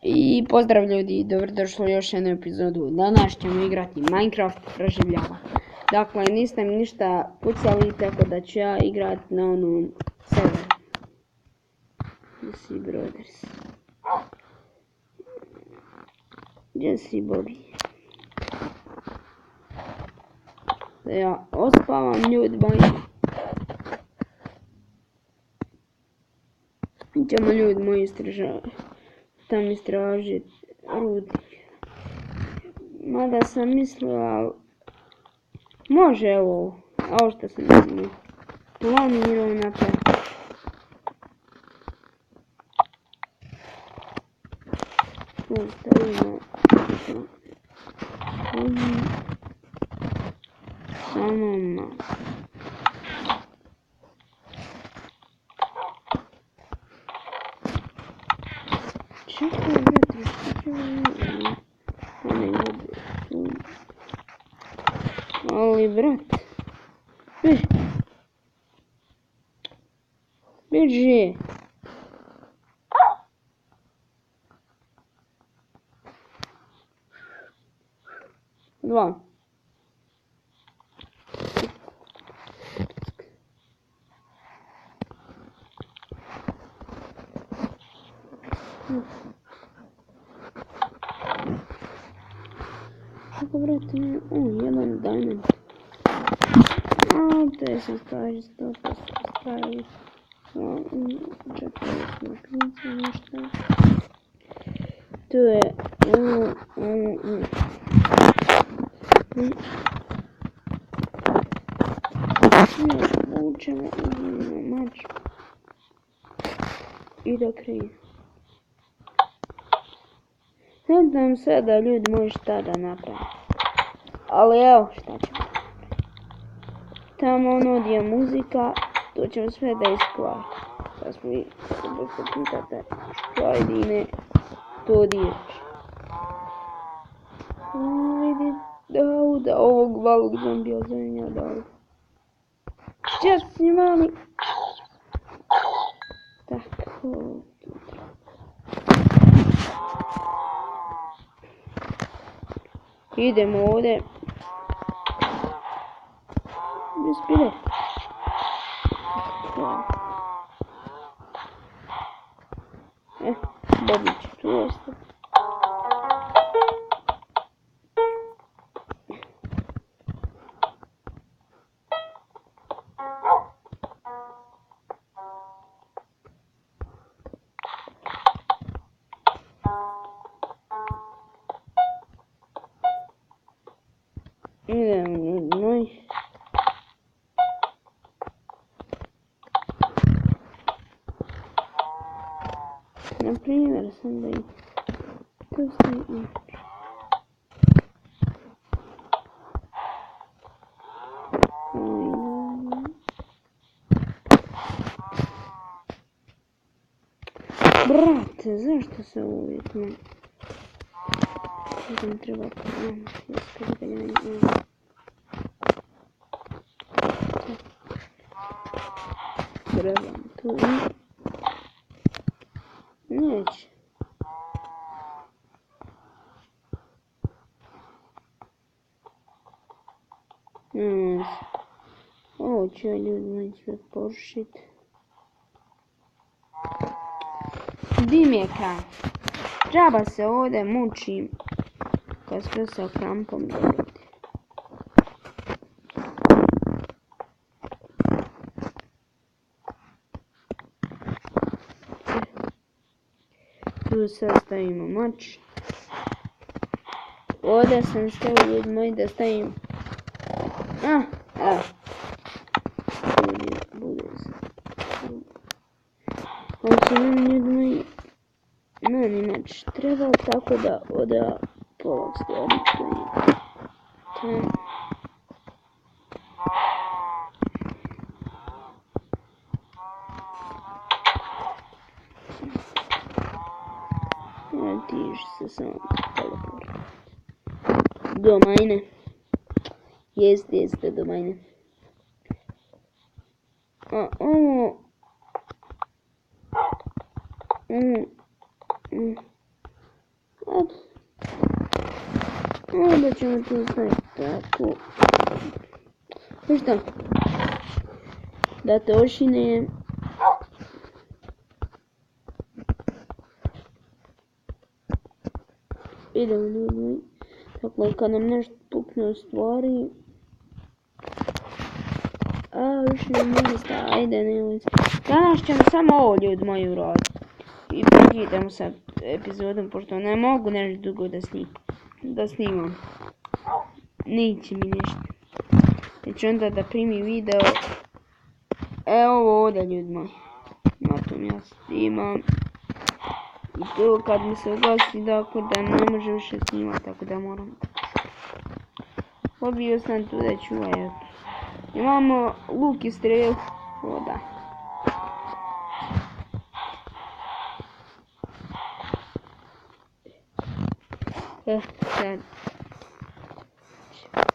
I pozdrav ljudi, dobrodošli u još jednu epizodu. Danas ćemo igrati Minecraft proživljava. Dakle, niste mi ništa pucali, tako da ću ja igrati na onom serveru. Jesse Brothers. Jesse Bobby. Da ja ospavam ljudi moji. Ćemo ljudi moji tam istražiti rudnik. Mada sam mislila, može ovo što sam planirao napraviti. Tu stavimo samo malo. Čekaj, brate, što će ovo ali, brate, beži. Dva. Kako, brate, ne, jedan diamond. Te sam stavio 100% stavio. Čekaj, smo klinci, nešto. Tu je, vučemo, uzmemo mač. I da krije. Ne znam sve da ljudi moji šta da napravi. Ali evo šta ćemo napraviti. Tamo ono gdje je muzika, to ćemo sve da iskvarimo. Da smo i se pitate šta jedine to dječi. Vidi da ovog malog zombija zovem ja Dauda. Gdje su snimali? Tako. Idemo ovdje. Gdje spire? Bobby će tu ostati. Idemo ljudi moji. Na primjer sam da i tu stoji. Brate, zašto se uvijek ne? Idem treba trebam tu neće. Ovo ću ja ljudi moji sve porušiti. Di mi je kraj? Džaba se ovdje mučim kad sve sa krampom dobiti. Tu sad stavimo mač. Ovdje sam stavio ljudi moji da stavim. Evo. Bude se. Ali se meni ljudi moji mač trebao tako da ovdje pola stvari stavim. Tam. Tiš se samo teleport. Do mine. Jeste do mine. A ovo Eto. Onda ćemo to staviti tako. I šta? Da te ošine. Idemo ljudi. Dakle, kad nam nešto pukne u stvari. A, više ne može staviti. Ajde, nemoj. Danas ćemo samo ovo ljudi moji uraditi. I prekidamo sad epizodom, pošto ne mogu nešto dugo da snimam. Neće mi ništa. Znači onda da primi video. Ovo ovdje ljudi moji. Na tom ja snimam. I to kad mi se uglasi da ne može više snimati, tako da moram. Pobio sam tu da čuvaj. Imamo luk i strel. Voda. Sad.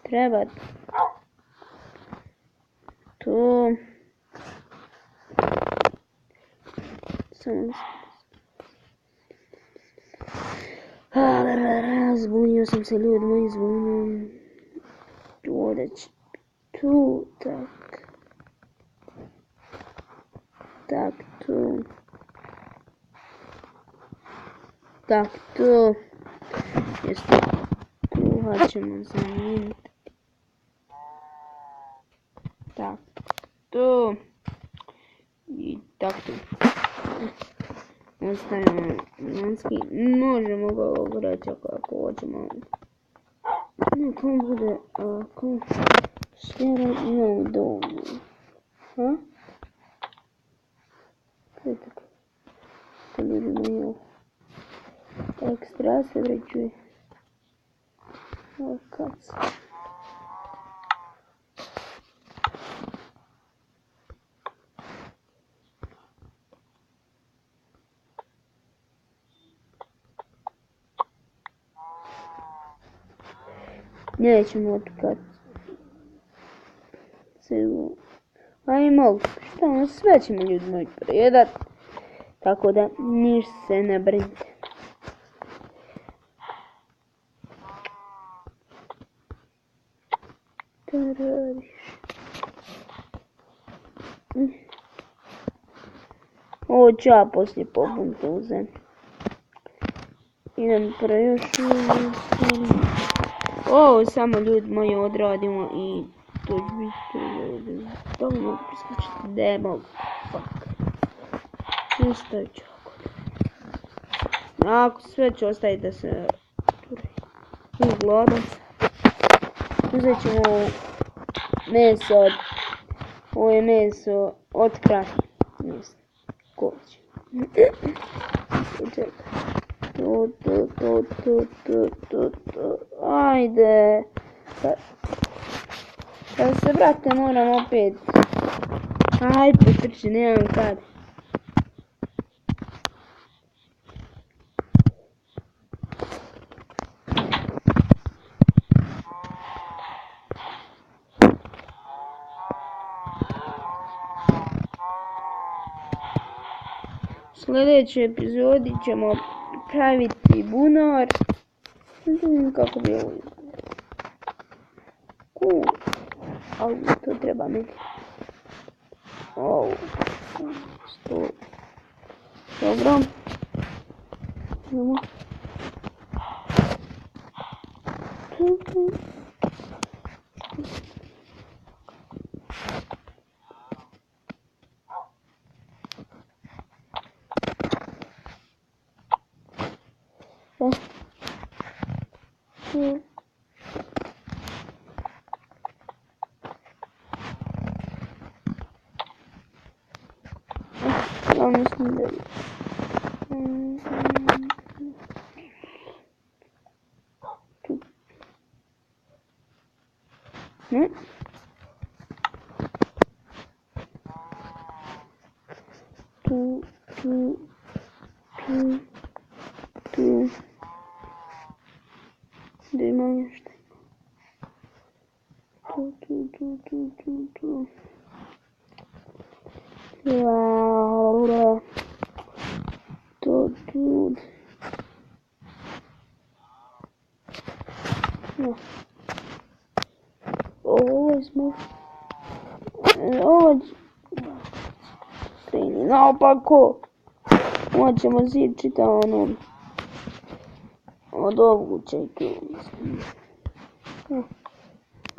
Treba to. Samo zbunio sam se ljudi moji, zbunio. Ovdje će tu, tak. Tak, tu. Tak, tu. Jeste. Kruha ćemo zamijeniti. Tak, tu. I tak, tu. Ostavimo manski. Možemo ga ogreći ako hoćemo. Neko bude ako svjera imamo dovoljno. Ha? Kaj je tako? To ljudima je ovo. Ekstra se vređuje. Ovo kac. Nećemo otkat. Ajmo, šta ono, sve ćemo ljudi moji prejedat. Tako da ništa se ne brinite. Šta radiš? Ovo ću ja poslije pobuniti u zemlju. Idem još ovo samo ljudi moji odradimo i to će biti ljudi. Da li mogu priskočiti? Ne mogu. Fuck. Ništa ću ako da. Ako sve ću ostaviti da se gladan. Uzet ćemo ovo meso od... Ovo je meso od kraja. Mislim. Koći. Čekaj. Ajde. Kad se vrate moram opet. Ajde potrči, nemam kad. U sljedećoj epizodi ćemo praviti bunar. Ne znam kako bi ovo izgledalo. Ali to treba meni. Stop. Dobro. Idemo. Ja mislim da je. Ne? Tu. Da imam nešto. Tu. Tu. Ovo smo... Ovo... Kreni naopako. Ovo ćemo zid čitao onom. Od ovu čekaju.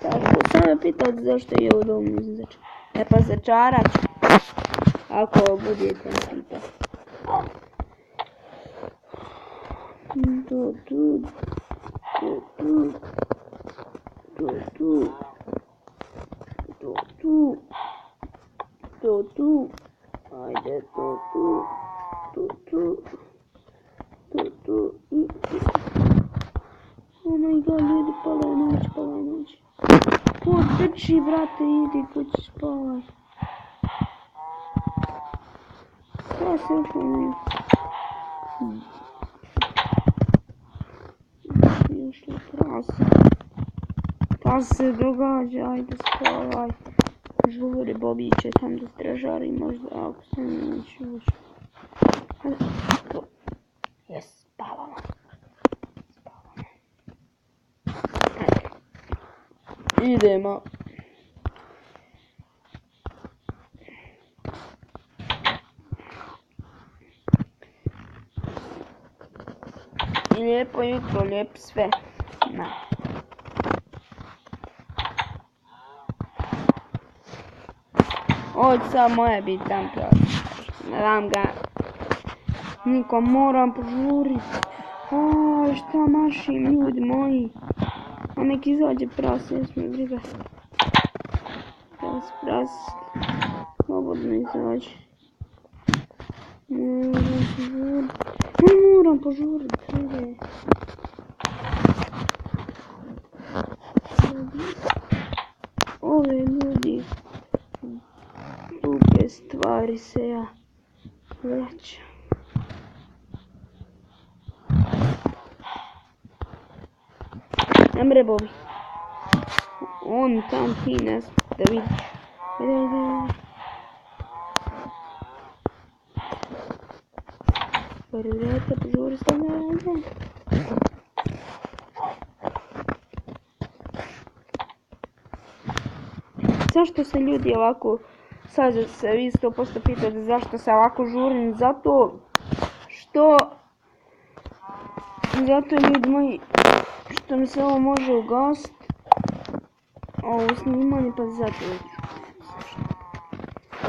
Tako, sam me pitao zašto je ovo dom začar. E pa začarat ću. Ako budete pitati. Tu. Ajde, tu. I... Oh my god, ljudi, pala je noć. Ko trči, brate, idi kući spavaj. Šta se još ono? Još je prasa. Šta se događa, ajde spavaj. Žuri, bobiće tam da stražari možda, ako se neće ući. Jes, spavamo. Idemo. I lijepo jutro, lijepo sve. Na. Ovo će sad moje biti tam nadam ga. Nikom moram požurit. A šta mašim, ljudi moji. A nek izađe pras, jesmo briga. Pras. Slobodno izađe. Moram požurit. Ove ljudi. Glupe stvari se ja vraćam. Namre Bobi. On tam ti nas da vidiš. Ajde. Pari vrata, požuri stavljaj. Zašto se ljudi ovako, sad se vi 100% pitate zašto se ovako žurim, zato ljudi moji, što mi se ovo može ugasiti, ovo snimanje, pa zato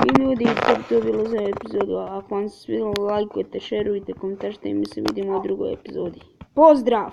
i ljudi, to bi to bilo za epizodu, ako vam se svidjelo, lajkujte, šerujte, komentarite i mi se vidimo u drugoj epizodi. Pozdrav!